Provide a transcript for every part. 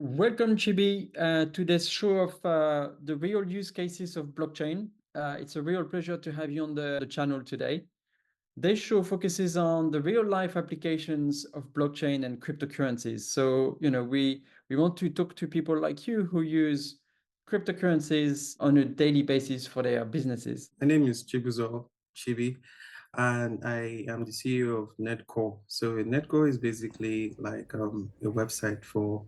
Welcome, Chibi, to this show of the real use cases of blockchain. It's a real pleasure to have you on the channel today. This show focuses on the real life applications of blockchain and cryptocurrencies. So, we want to talk to people like you who use cryptocurrencies on a daily basis for their businesses. My name is Chibi, and I am the CEO of Netco. So Netco is basically like a website for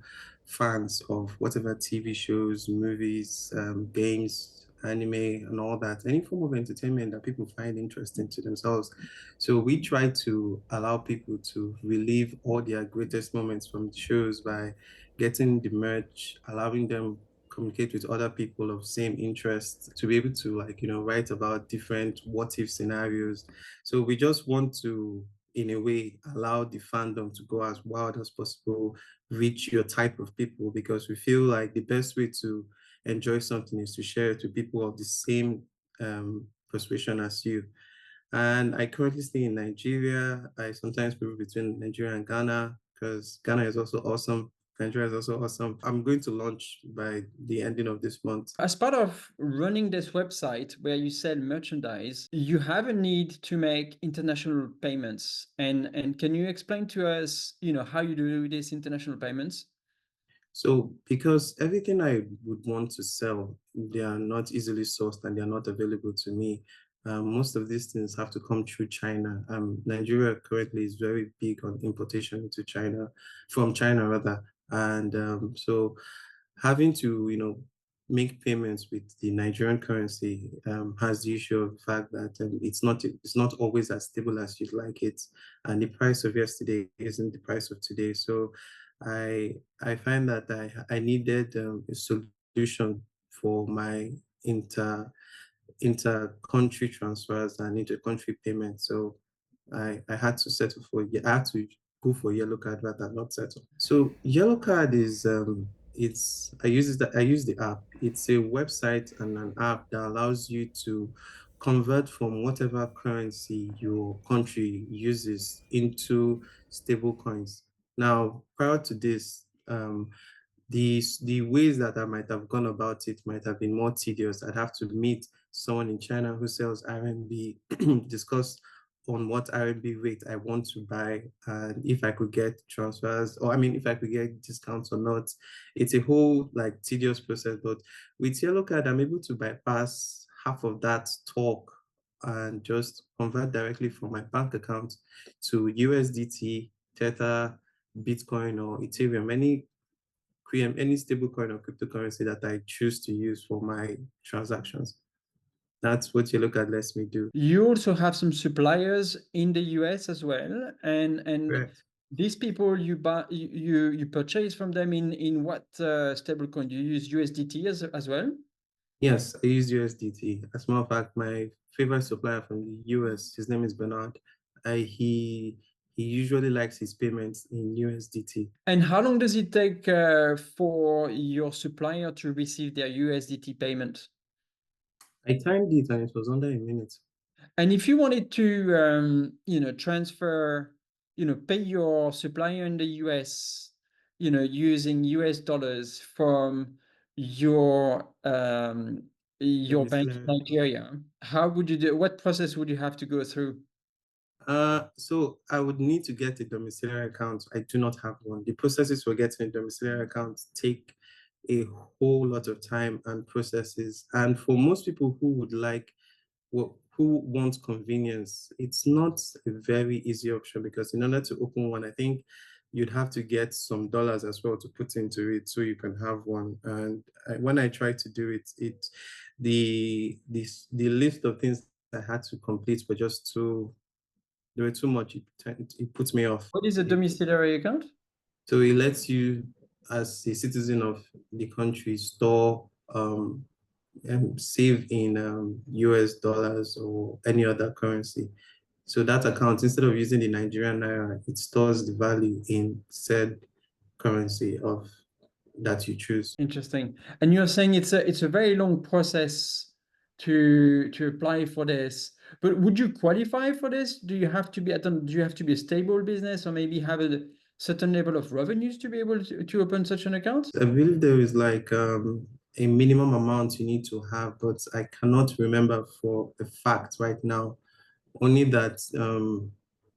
fans of whatever TV shows, movies, games, anime, and all that. Any form of entertainment that people find interesting to themselves. So we try to allow people to relive all their greatest moments from the shows by getting the merch, allowing them communicate with other people of same interest, to be able to write about different what if scenarios. So we just want to, in a way, allow the fandom to go as wild as possible, reach your type of people, because we feel like the best way to enjoy something is to share it with people of the same persuasion as you. And I currently stay in Nigeria. I sometimes move between Nigeria and Ghana because Ghana is also awesome. Nigeria is also awesome. I'm going to launch by the ending of this month. As part of running this website where you sell merchandise, you have a need to make international payments. And can you explain to us, how you do these international payments? So because everything I would want to sell, they are not easily sourced and they are not available to me. Most of these things have to come through China. Nigeria currently is very big on importation to China, from China rather. And so having to, make payments with the Nigerian currency has the issue of the fact that it's not always as stable as you'd like it, and the price of yesterday isn't the price of today. So I find that I needed a solution for my inter-country transfers and inter-country payments. So I had to settle for I had to go for yellow card rather than not settle. So yellow card is I use the app. It's a website and an app that allows you to convert from whatever currency your country uses into stable coins. Now, prior to this, the ways that I might have gone about it might have been more tedious. I'd have to meet someone in China who sells RMB, discuss on what RMB rate I want to buy, and if I could get transfers, or I mean, if I could get discounts or not. It's a whole like tedious process. But with Yellow Card, I'm able to bypass half of that talk and just convert directly from my bank account to USDT, Tether, Bitcoin, or Ethereum, any stablecoin or cryptocurrency that I choose to use for my transactions. That's what Yellow Card lets me do. You also have some suppliers in the US as well, and Correct. these people you buy you purchase from them in what stablecoin? Do you use USDT as well? Yes, I use USDT. As a matter of fact, my favorite supplier from the US, his name is Bernard. He usually likes his payments in USDT. And how long does it take for your supplier to receive their USDT payment? I timed it and it was under a minute. And if you wanted to, transfer, pay your supplier in the US, using US dollars from your bank in Domiciliary. Nigeria, how would you do? What process would you have to go through? So I would need to get a domiciliary account. I do not have one. The processes for getting a domiciliary account take a whole lot of time and processes. And for most people who would who want convenience, it's not a very easy option, because in order to open one, I think you'd have to get some dollars as well to put into it so you can have one. And when I tried to do it, the list of things I had to complete were just they were too much. It puts me off. What is a domiciliary account? So it lets you, as a citizen of the country, store and save in US dollars or any other currency. So that account, instead of using the Nigerian naira, it stores the value in said currency of that you choose. Interesting. And you're saying it's a very long process to apply for this. But would you qualify for this? Do you have to be a stable business, or maybe have certain level of revenues to be able to open such an account? I believe there is like a minimum amount you need to have, but I cannot remember for a fact right now. Only that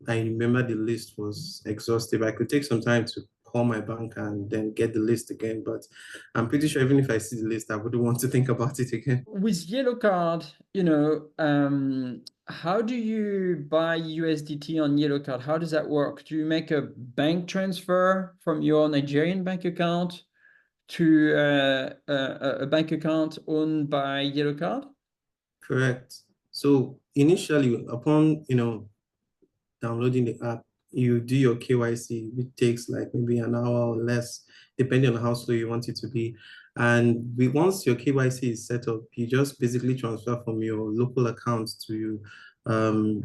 I remember the list was exhaustive. I could take some time to call my bank and then get the list again, but I'm pretty sure even if I see the list, I wouldn't want to think about it again. With Yellow Card, how do you buy USDT on Yellow Card? How does that work? Do you make a bank transfer from your Nigerian bank account to a bank account owned by Yellow Card? Correct. So initially, upon downloading the app, you do your KYC, which takes like maybe an hour or less, depending on how slow you want it to be. And once your KYC is set up, you just basically transfer from your local account to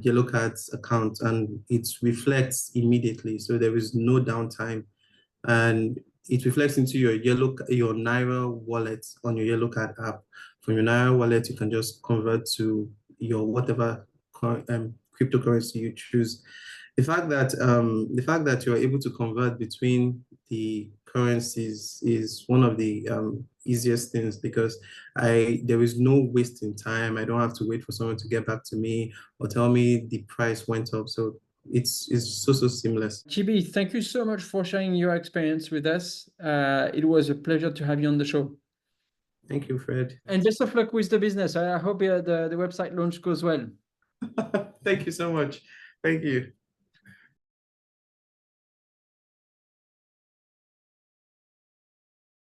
Yellow Card's account, and it reflects immediately. So there is no downtime, and it reflects into your Naira wallet on your Yellow Card app. From your Naira wallet, you can just convert to your whatever cryptocurrency you choose. The fact that you're able to convert between the currencies is one of the easiest things, because there is no wasting time. I don't have to wait for someone to get back to me or tell me the price went up. So it's so seamless. Chibi, thank you so much for sharing your experience with us. It was a pleasure to have you on the show. Thank you, Fred. And best of luck with the business. I hope the website launch goes well. Thank you so much. Thank you.